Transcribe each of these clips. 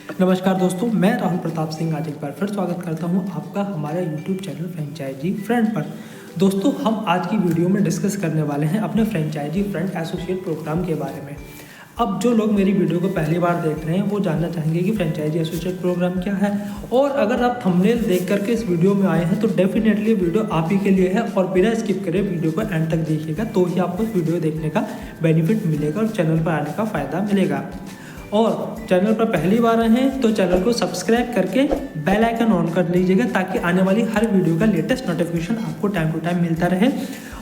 नमस्कार दोस्तों, मैं राहुल प्रताप सिंह आज एक बार फिर स्वागत करता हूं आपका हमारा यूट्यूब चैनल फ्रेंचाइजी फ्रेंड पर। दोस्तों, हम आज की वीडियो में डिस्कस करने वाले हैं अपने फ्रेंचाइजी फ्रेंड एसोसिएट प्रोग्राम के बारे में। अब जो लोग मेरी वीडियो को पहली बार देख रहे हैं वो जानना चाहेंगे कि फ्रेंचाइजी एसोसिएट प्रोग्राम क्या है, और अगर आप थंबनेल देख करके इस वीडियो में आए हैं तो डेफिनेटली वीडियो आप ही के लिए है, और बिना स्किप करे वीडियो को एंड तक देखिएगा तो ही आपको इस वीडियो देखने का बेनिफिट मिलेगा और चैनल पर आने का फ़ायदा मिलेगा। और चैनल पर पहली बार आए हैं तो चैनल को सब्सक्राइब करके बेल आइकन ऑन कर लीजिएगा ताकि आने वाली हर वीडियो का लेटेस्ट नोटिफिकेशन आपको टाइम टू टाइम मिलता रहे।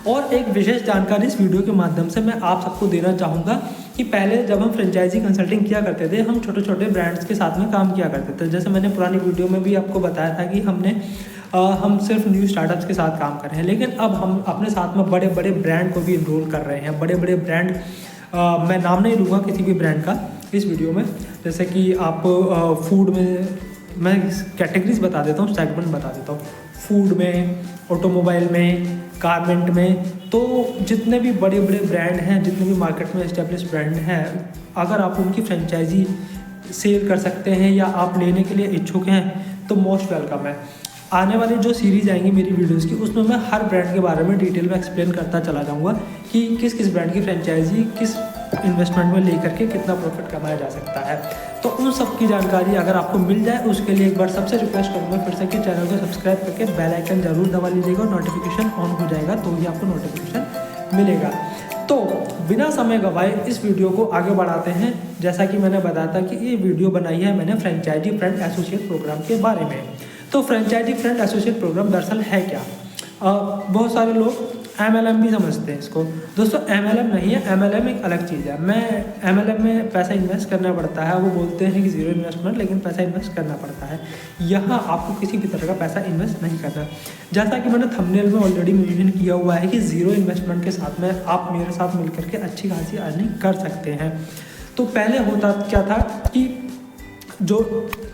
और एक विशेष जानकारी इस वीडियो के माध्यम से मैं आप सबको देना चाहूँगा कि पहले जब हम फ्रेंचाइजी कंसल्टिंग किया करते थे, हम छोटे छोटे ब्रांड्स के साथ में काम किया करते थे। जैसे मैंने पुरानी वीडियो में भी आपको बताया था कि हम सिर्फ न्यू स्टार्टअप्स के साथ काम कर रहे हैं, लेकिन अब हम अपने साथ में बड़े बड़े ब्रांड को भी इनरोल कर रहे हैं। बड़े बड़े ब्रांड, मैं नाम नहीं लूँगा किसी भी ब्रांड का इस वीडियो में। जैसे कि आप फूड में, मैं कैटेगरीज बता देता हूँ, सेगमेंट बता देता हूँ। फूड में, ऑटोमोबाइल में, गारमेंट में, तो जितने भी बड़े बड़े ब्रांड हैं, जितने भी मार्केट में एस्टेब्लिश ब्रांड हैं, अगर आप उनकी फ्रेंचाइजी सेल कर सकते हैं या आप लेने के लिए इच्छुक हैं तो मोस्ट वेलकम है। आने वाली जो सीरीज आएंगी मेरी वीडियोस की, उसमें मैं हर ब्रांड के बारे में डिटेल में एक्सप्लेन करता चला जाऊँगा कि किस किस ब्रांड की फ्रेंचाइजी किस इन्वेस्टमेंट में लेकर के कितना प्रॉफिट कमाया जा सकता है। तो उन सब की जानकारी अगर आपको मिल जाए, उसके लिए एक बार सबसे रिक्वेस्ट करूँगा फिर से कि चैनल को सब्सक्राइब करके बेल आइकन जरूर दबा लीजिएगा और नोटिफिकेशन ऑन हो जाएगा तो ही आपको नोटिफिकेशन मिलेगा। तो बिना समय गवाए इस वीडियो को आगे बढ़ाते हैं। जैसा कि मैंने बताया था कि ये वीडियो बनाई है मैंने फ्रेंचाइजी फ्रेंड एसोसिएट प्रोग्राम के बारे में। तो फ्रेंचाइजी फ्रेंड एसोसिएट प्रोग्राम दरअसल है क्या? बहुत सारे लोग MLM भी समझते हैं इसको। दोस्तों, MLM नहीं है, MLM एक अलग चीज़ है। MLM में पैसा इन्वेस्ट करना पड़ता है। वो बोलते हैं कि ज़ीरो इन्वेस्टमेंट, लेकिन पैसा इन्वेस्ट करना पड़ता है। यहाँ आपको किसी भी तरह का पैसा इन्वेस्ट नहीं करना। जैसा कि मैंने थंबनेल में ऑलरेडी मेंशन किया हुआ है कि ज़ीरो इन्वेस्टमेंट के साथ में आप मेरे साथ मिलकर के अच्छी खासी अर्निंग कर सकते हैं। तो पहले होता क्या था कि जो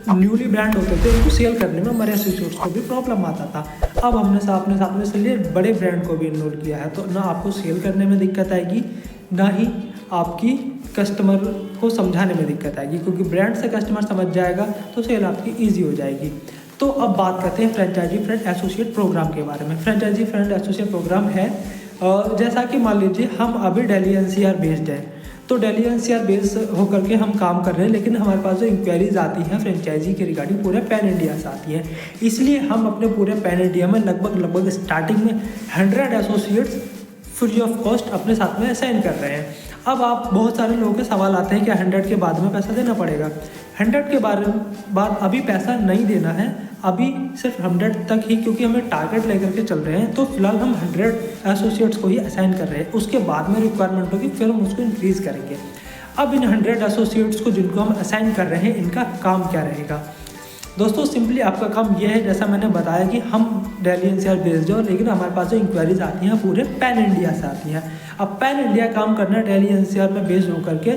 न्यूली ब्रांड होते थे उनको सेल करने में हमारे एसोसिएट्स को भी प्रॉब्लम आता था। अब हमने साथ में इसलिए बड़े ब्रांड को भी इनरोल किया है, तो ना आपको सेल करने में दिक्कत आएगी, ना ही आपकी कस्टमर को समझाने में दिक्कत आएगी, क्योंकि ब्रांड से कस्टमर समझ जाएगा तो सेल आपकी ईजी हो जाएगी। तो अब बात करते हैं फ्रेंचाइजी फ्रेंड एसोसिएट प्रोग्राम के बारे में। फ्रेंचाइजी फ्रेंड एसोसिएट प्रोग्राम है, जैसा कि मान लीजिए हम अभी दिल्ली NCR बेस्ड हैं, तो दिल्ली NCR बेस होकर के हम काम कर रहे हैं, लेकिन हमारे पास जो इंक्वायरीज आती हैं फ्रेंचाइजी के रिगार्डिंग पूरे पैन इंडिया से आती हैं। इसलिए हम अपने पूरे पैन इंडिया में लगभग स्टार्टिंग में 100 एसोसिएट्स फ्री ऑफ कॉस्ट अपने साथ में असाइन कर रहे हैं। अब आप बहुत सारे लोगों के सवाल आते हैं कि 100 के बाद में पैसा देना पड़ेगा। 100 के बाद अभी पैसा नहीं देना है, अभी सिर्फ 100 तक ही, क्योंकि हमें टारगेट लेकर के चल रहे हैं। तो फिलहाल हम 100 एसोसिएट्स को ही असाइन कर रहे हैं। उसके बाद में रिक्वायरमेंट होगी, फिर हम उसको इंक्रीज़ करेंगे। अब इन 100 एसोसिएट्स को जिनको हम असाइन कर रहे हैं, इनका काम क्या रहेगा? दोस्तों, सिंपली आपका काम यह है, जैसा मैंने बताया कि हम दिल्ली NCR बेस्ड है, लेकिन हमारे पास जो इंक्वायरीज आती हैं पूरे पैन इंडिया से आती हैं। अब पैन इंडिया काम करना दिल्ली NCR में बेस्ड होकर के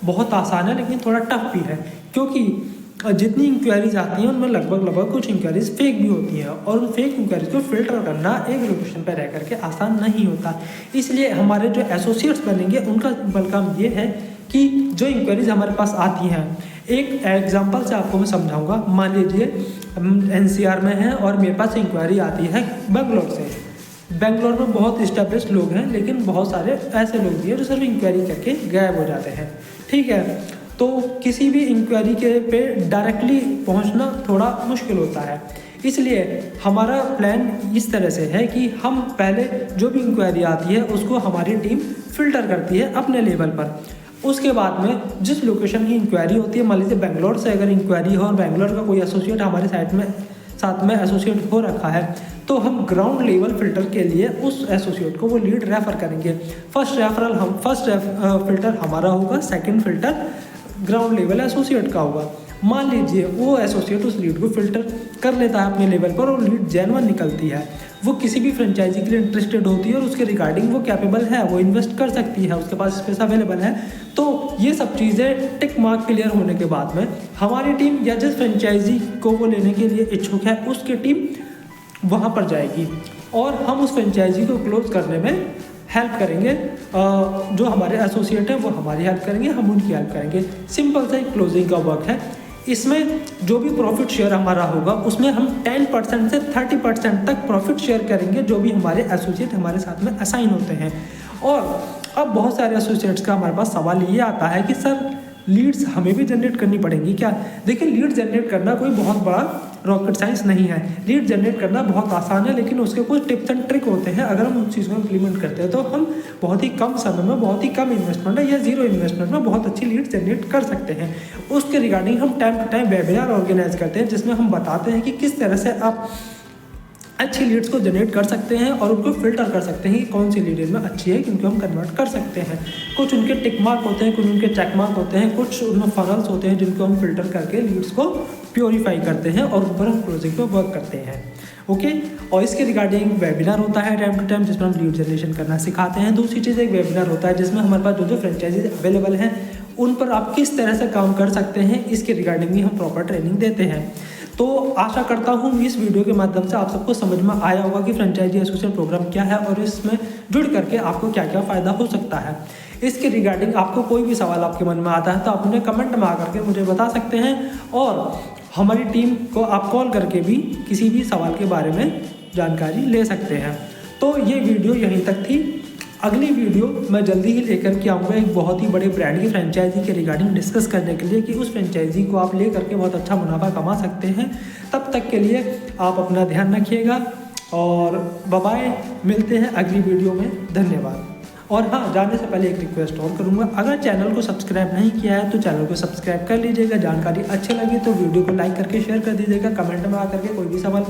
बहुत आसान है, लेकिन थोड़ा टफ भी है, क्योंकि जितनी इंक्वायरीज आती हैं उनमें लगभग कुछ इंक्वायरीज फेक भी होती हैं, और उन फेक इंक्वायरीज को फिल्टर करना एक लोकेशन पर रह करके आसान नहीं होता। इसलिए हमारे जो एसोसिएट्स बनेंगे उनका सिंपल काम ये है कि जो इंक्वायरीज हमारे पास आती हैं, एक एग्जांपल से आपको मैं समझाऊंगा। मान लीजिए हम NCR में हैं और मेरे पास इंक्वायरी आती है बेंगलोर से। बेंगलोर में बहुत इस्टेब्लिश लोग हैं, लेकिन बहुत सारे ऐसे लोग भी हैं जो सिर्फ इंक्वायरी करके गायब हो जाते हैं। ठीक है, तो किसी भी इंक्वायरी के पे डायरेक्टली पहुंचना थोड़ा मुश्किल होता है। इसलिए हमारा प्लान इस तरह से है कि हम पहले जो भी इंक्वायरी आती है उसको हमारी टीम फिल्टर करती है अपने लेवल पर। उसके बाद में जिस लोकेशन की इंक्वायरी होती है, मान लीजिए बेंगलोर से अगर इंक्वायरी हो और बेंगलोर का कोई एसोसिएट हमारे साथ में एसोसिएट हो रखा है, तो हम ग्राउंड लेवल फिल्टर के लिए उस एसोसिएट को वो लीड रेफर करेंगे। फर्स्ट फिल्टर हमारा होगा, second filter ground level associate का होगा। मान लीजिए वो एसोसिएट उस लीड को फिल्टर कर लेता है अपने लेवल पर और लीड जेन्युइन निकलती है, वो किसी भी फ्रेंचाइजी के लिए इंटरेस्टेड होती है और उसके रिगार्डिंग वो कैपेबल है, वो इन्वेस्ट कर सकती है, उसके पास स्पेस अवेलेबल है। तो ये सब चीज़ें टिक मार्क क्लियर होने के बाद में हमारी टीम या जिस फ्रेंचाइजी को वो लेने के लिए इच्छुक है उसकी टीम वहाँ पर जाएगी और हम उस फ्रेंचाइजी को क्लोज करने में हेल्प करेंगे। जो हमारे एसोसिएट हैं वो हमारी हेल्प करेंगे, हम उनकी हेल्प करेंगे। सिंपल सा एक क्लोजिंग का वर्क है। इसमें जो भी प्रॉफिट शेयर हमारा होगा उसमें हम 10% से 30% तक प्रॉफिट शेयर करेंगे, जो भी हमारे एसोसिएट हमारे साथ में असाइन होते हैं। और अब बहुत सारे एसोसिएट्स का हमारे पास सवाल ये आता है कि सर लीड्स हमें भी जनरेट करनी पड़ेंगी क्या? देखिए, लीड जनरेट करना कोई बहुत बड़ा रॉकेट साइंस नहीं है। लीड जनरेट करना बहुत आसान है, लेकिन उसके कुछ टिप्स एंड ट्रिक होते हैं। अगर हम उस चीज़ को इम्प्लीमेंट करते हैं तो हम बहुत ही कम समय में, बहुत ही कम इन्वेस्टमेंट या जीरो इन्वेस्टमेंट में बहुत अच्छी लीड जनरेट कर सकते हैं। उसके रिगार्डिंग हम time to time webinar organise करते हैं, जिसमें हम बताते हैं कि किस तरह से आप अच्छी लीड्स को जनरेट कर सकते हैं और उनको फिल्टर कर सकते हैं कि कौन सी लीड में अच्छी है, क्योंकि हम कन्वर्ट कर सकते हैं। कुछ उनके टिक मार्क होते हैं, कुछ उनके चेक मार्क होते हैं, कुछ उनमें फनल्स होते हैं जिनको हम फिल्टर करके लीड्स को प्योरीफाई करते हैं और ऊपर हम प्रोजेक्ट पर वर्क करते हैं। ओके, और इसके रिगार्डिंग वेबिनार होता है टाइम टू टाइम, जिसमें हम लीड जनरेशन करना सिखाते हैं। दूसरी चीज़, एक वेबिनार होता है जिसमें हमारे पास जो फ्रेंचाइजीज अवेलेबल हैं उन पर आप किस तरह से काम कर सकते हैं, इसके रिगार्डिंग भी हम प्रॉपर ट्रेनिंग देते हैं। तो आशा करता हूँ इस वीडियो के माध्यम से आप सबको समझ में आया होगा कि फ्रेंचाइजी एसोसिएट प्रोग्राम क्या है और इसमें जुड़ करके आपको क्या क्या फ़ायदा हो सकता है। इसके रिगार्डिंग आपको कोई भी सवाल आपके मन में आता है तो आप उन्हें कमेंट में आकर के मुझे बता सकते हैं, और हमारी टीम को आप कॉल करके भी किसी भी सवाल के बारे में जानकारी ले सकते हैं। तो ये वीडियो यहीं तक थी। अगली वीडियो मैं जल्दी ही लेकर के आऊँगा एक बहुत ही बड़े ब्रांड की फ्रेंचाइजी के रिगार्डिंग डिस्कस करने के लिए कि उस फ्रेंचाइजी को आप ले करके बहुत अच्छा मुनाफा कमा सकते हैं। तब तक के लिए आप अपना ध्यान रखिएगा और बाय बाय, मिलते हैं अगली वीडियो में। धन्यवाद। और हाँ, जाने से पहले एक रिक्वेस्ट और करूँगा, अगर चैनल को सब्सक्राइब नहीं किया है तो चैनल को सब्सक्राइब कर लीजिएगा। जानकारी अच्छी लगी तो वीडियो को लाइक करके शेयर कर दीजिएगा। कमेंट में आकर के कोई भी सवाल